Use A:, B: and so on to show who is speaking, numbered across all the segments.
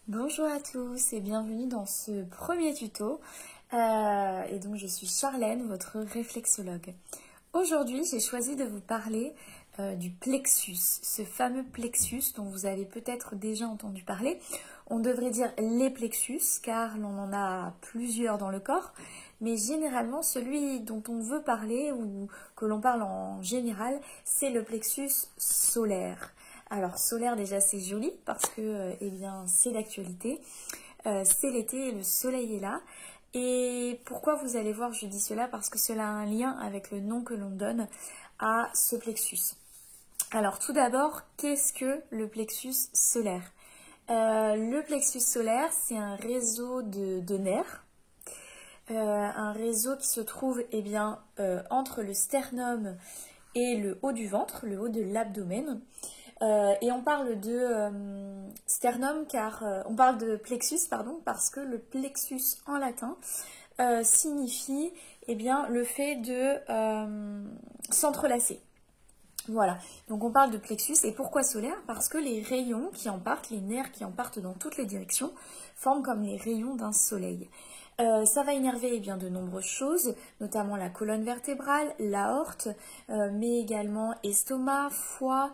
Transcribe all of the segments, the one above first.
A: Bonjour à tous et bienvenue dans ce premier tuto. Et donc je suis Charlène, votre réflexologue. Aujourd'hui, j'ai choisi de vous parler du plexus, ce fameux plexus dont vous avez peut-être déjà entendu parler. On devrait dire les plexus car l'on en a plusieurs dans le corps, mais généralement celui dont on veut parler ou que l'on parle en général, c'est le plexus solaire. Alors solaire déjà c'est joli parce que eh bien c'est d'actualité, c'est l'été et le soleil est là. Et pourquoi vous allez voir je dis cela? Parce que cela a un lien avec le nom que l'on donne à ce plexus. Alors tout d'abord, qu'est-ce que le plexus solaire? Le plexus solaire c'est un réseau de nerfs, un réseau qui se trouve eh bien, entre le sternum et le haut du ventre, le haut de l'abdomen. Et on parle de sternum car on parle de plexus pardon parce que le plexus en latin signifie eh bien, le fait de s'entrelacer. Voilà, donc on parle de plexus et pourquoi solaire? Parce que les rayons qui en partent, les nerfs qui en partent dans toutes les directions, forment comme les rayons d'un soleil. Ça va énerver eh bien, de nombreuses choses, notamment la colonne vertébrale, l'aorte, mais également estomac, foie,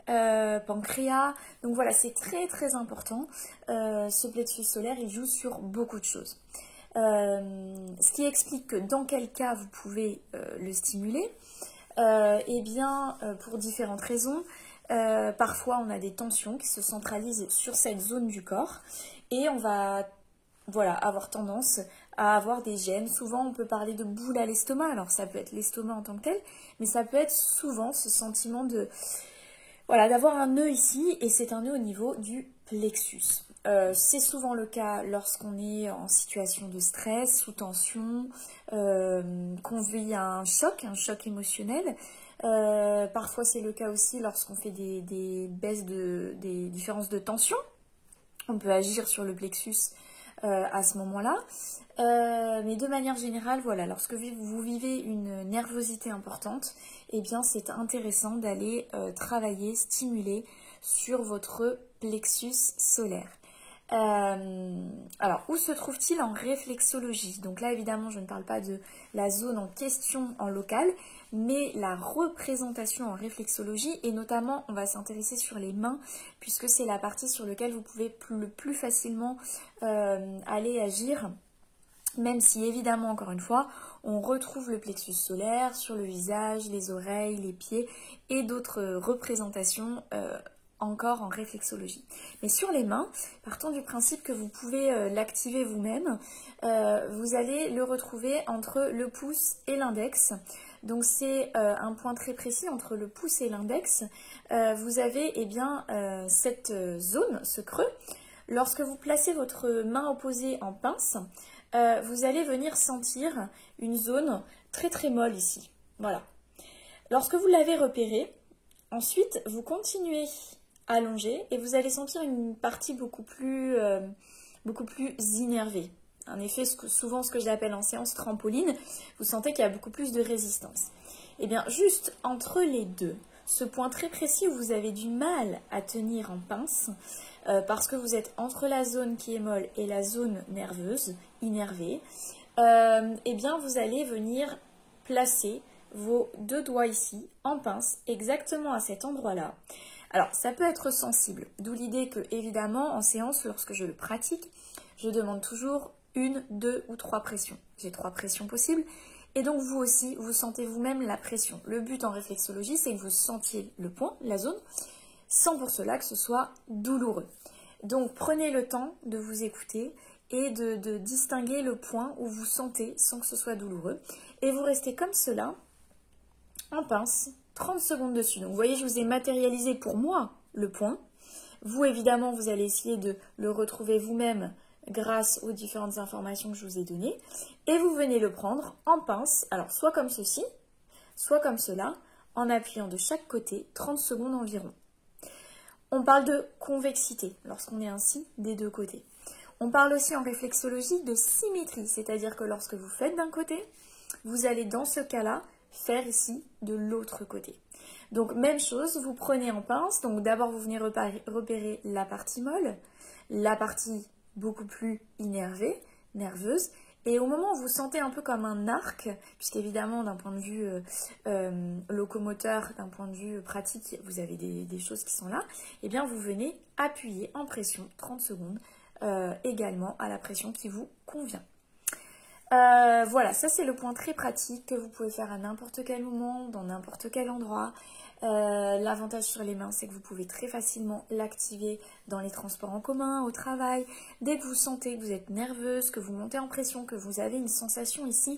A: pancréas. Donc voilà, c'est très très important. Ce plexus solaire, il joue sur beaucoup de choses. Ce qui explique que dans quel cas vous pouvez le stimuler. Eh bien, pour différentes raisons. Parfois, on a des tensions qui se centralisent sur cette zone du corps et on va avoir tendance à avoir des gènes. Souvent, on peut parler de boule à l'estomac. Alors, ça peut être l'estomac en tant que tel, mais ça peut être souvent ce sentiment d'avoir un nœud ici, et c'est un nœud au niveau du plexus. C'est souvent le cas lorsqu'on est en situation de stress, sous tension, qu'on vit un choc émotionnel. Parfois, c'est le cas aussi lorsqu'on fait des baisses des différences de tension. On peut agir sur le plexus à ce moment-là. Mais de manière générale, voilà, lorsque vous vivez une nervosité importante, eh bien c'est intéressant d'aller travailler, stimuler sur votre plexus solaire. Alors, où se trouve-t-il en réflexologie? Donc là, évidemment, je ne parle pas de la zone en question en local, mais la représentation en réflexologie, et notamment, on va s'intéresser sur les mains, puisque c'est la partie sur laquelle vous pouvez le plus facilement aller agir, même si, évidemment, encore une fois, on retrouve le plexus solaire sur le visage, les oreilles, les pieds, et d'autres représentations encore en réflexologie. Mais sur les mains, partons du principe que vous pouvez l'activer vous-même, vous allez le retrouver entre le pouce et l'index. Donc c'est un point très précis entre le pouce et l'index. Vous avez eh bien, cette zone, ce creux. Lorsque vous placez votre main opposée en pince, vous allez venir sentir une zone très très molle ici. Voilà. Lorsque vous l'avez repérée, ensuite vous continuez allongé et vous allez sentir une partie beaucoup plus innervée. En effet, souvent ce que j'appelle en séance trampoline, vous sentez qu'il y a beaucoup plus de résistance. Et bien juste entre les deux, ce point très précis où vous avez du mal à tenir en pince, parce que vous êtes entre la zone qui est molle et la zone nerveuse, innervée, et bien vous allez venir placer vos deux doigts ici en pince, exactement à cet endroit-là. Alors, ça peut être sensible, d'où l'idée que, évidemment, en séance, lorsque je le pratique, je demande toujours 1, 2 ou 3 pressions. J'ai 3 pressions possibles, et donc vous aussi, vous sentez vous-même la pression. Le but en réflexologie, c'est que vous sentiez le point, la zone, sans pour cela que ce soit douloureux. Donc, prenez le temps de vous écouter et de distinguer le point où vous sentez sans que ce soit douloureux. Et vous restez comme cela, en pince, 30 secondes dessus. Donc vous voyez, je vous ai matérialisé pour moi le point. Vous, évidemment, vous allez essayer de le retrouver vous-même grâce aux différentes informations que je vous ai données. Et vous venez le prendre en pince, alors soit comme ceci, soit comme cela, en appuyant de chaque côté 30 secondes environ. On parle de convexité lorsqu'on est ainsi des deux côtés. On parle aussi en réflexologie de symétrie, c'est-à-dire que lorsque vous faites d'un côté, vous allez dans ce cas-là faire ici de l'autre côté. Donc même chose, vous prenez en pince, donc d'abord vous venez repérer la partie molle, la partie beaucoup plus innervée, nerveuse, et au moment où vous sentez un peu comme un arc, puisqu'évidemment d'un point de vue locomoteur, d'un point de vue pratique, vous avez des choses qui sont là, et bien vous venez appuyer en pression 30 secondes également à la pression qui vous convient. Voilà, ça c'est le point très pratique que vous pouvez faire à n'importe quel moment, dans n'importe quel endroit. L'avantage sur les mains, c'est que vous pouvez très facilement l'activer dans les transports en commun, au travail. Dès que vous sentez que vous êtes nerveuse, que vous montez en pression, que vous avez une sensation ici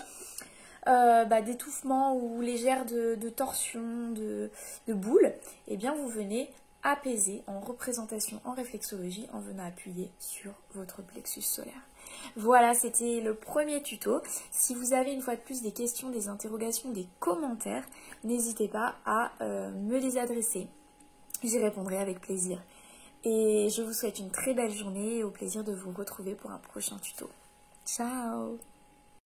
A: d'étouffement ou légère de torsion, de boule, eh bien vous venez apaiser en représentation, en réflexologie, en venant appuyer sur votre plexus solaire. Voilà, c'était le premier tuto. Si vous avez une fois de plus des questions, des interrogations, des commentaires, n'hésitez pas à me les adresser. J'y répondrai avec plaisir. Et je vous souhaite une très belle journée et au plaisir de vous retrouver pour un prochain tuto. Ciao!